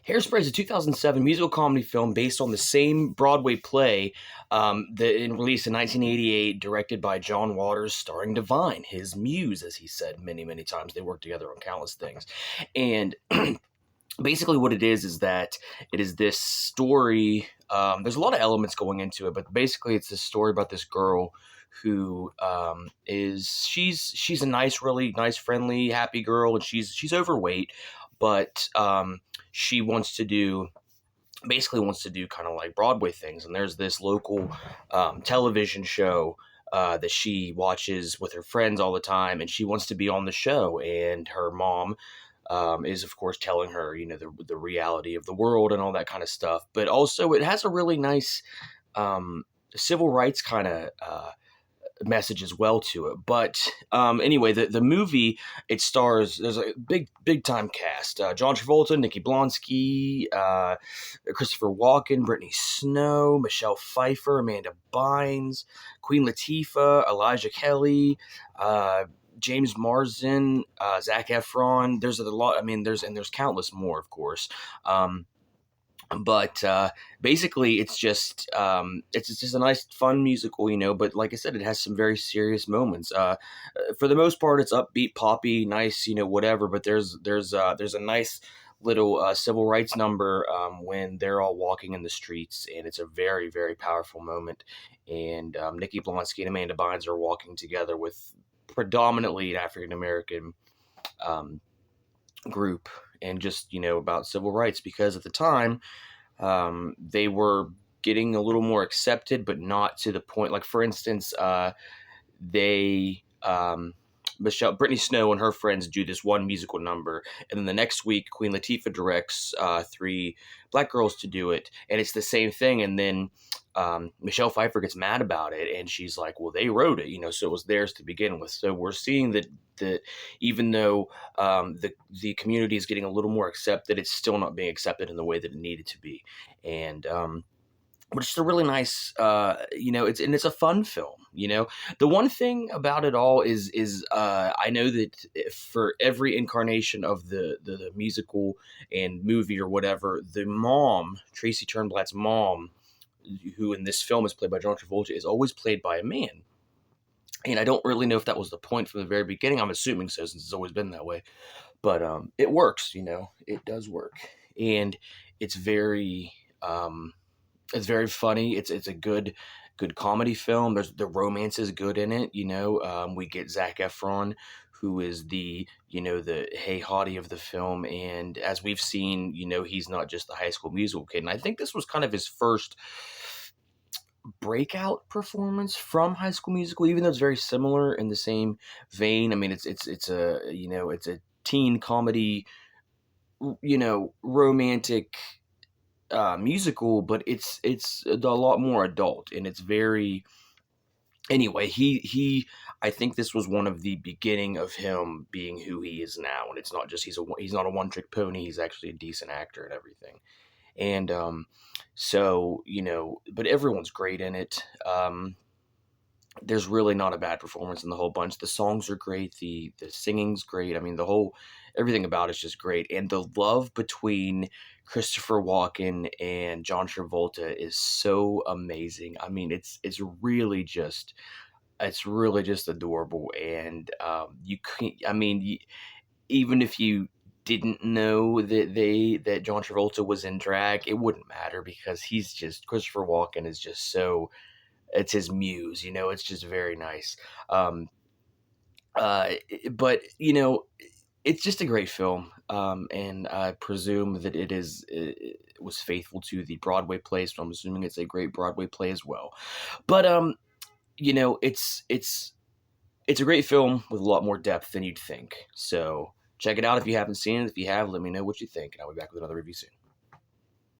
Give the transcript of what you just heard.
Hairspray is a 2007 musical comedy film based on the same Broadway play released in 1988, directed by John Waters, starring Divine, his muse, as he said many, many times. They worked together on countless things. And basically what it is that it is this story. There's a lot of elements going into it, but basically it's this story about this girl who she's a nice, really nice, friendly, happy girl, and she's overweight, but she wants to do basically wants to do kind of like Broadway things. And there's this local television show that she watches with her friends all the time, and she wants to be on the show. And her mom is, of course, telling her, the reality of the world and all that kind of stuff. But also, it has a really nice civil rights kind of message as well to it. But anyway, the movie, it stars, there's a big time cast: John Travolta, Nikki Blonsky, Christopher Walken, Brittany Snow, Michelle Pfeiffer, Amanda Bynes, Queen Latifah, Elijah Kelly, James Marsden, Zac Efron. There's a lot. I mean, there's countless more, of course. But basically, it's just a nice, fun musical, But like I said, it has some very serious moments. For the most part, it's upbeat, poppy, nice, whatever. But there's a nice little civil rights number when they're all walking in the streets, and it's a very, very powerful moment. And Nikki Blonsky and Amanda Bynes are walking together with predominantly an African American group, and just about civil rights, because at the time they were getting a little more accepted, but not to the point. Like, for instance, they Brittany Snow and her friends do this one musical number, and then the next week Queen Latifah directs three black girls to do it, and it's the same thing. And then Michelle Pfeiffer gets mad about it, and she's like, well, they wrote it, so it was theirs to begin with. So we're seeing that even though the community is getting a little more accepted, it's still not being accepted in the way that it needed to be. And but it's a really nice, it's a fun film. The one thing about it all is I know that for every incarnation of the musical and movie or whatever, the mom, Tracy Turnblatt's mom, who in this film is played by John Travolta, is always played by a man. And I don't really know if that was the point from the very beginning. I'm assuming so, since it's always been that way. But it works, it does work. And it's very funny. It's a good comedy film. The romance is good in it. We get Zac Efron, who is the hey hottie of the film. And as we've seen, he's not just the High School Musical kid. And I think this was kind of his first breakout performance from High School Musical, even though it's very similar in the same vein. I mean, it's a teen comedy, romantic musical, but it's a lot more adult, and it's very. Anyway, he I think this was one of the beginning of him being who he is now, and it's not just he's not a one trick pony. He's actually a decent actor and everything. And so but everyone's great in it. There's really not a bad performance in the whole bunch. The songs are great. The singing's great. I mean, everything about it's just great. And the love between Christopher Walken and John Travolta is so amazing. I mean, it's really just adorable. And you can't. I mean, even if you didn't know that John Travolta was in drag, it wouldn't matter, because Christopher Walken is just so. It's his muse, it's just very nice. But it's just a great film. And I presume that it was faithful to the Broadway play, so I'm assuming it's a great Broadway play as well. But it's a great film with a lot more depth than you'd think. So check it out if you haven't seen it. If you have, let me know what you think, and I'll be back with another review soon.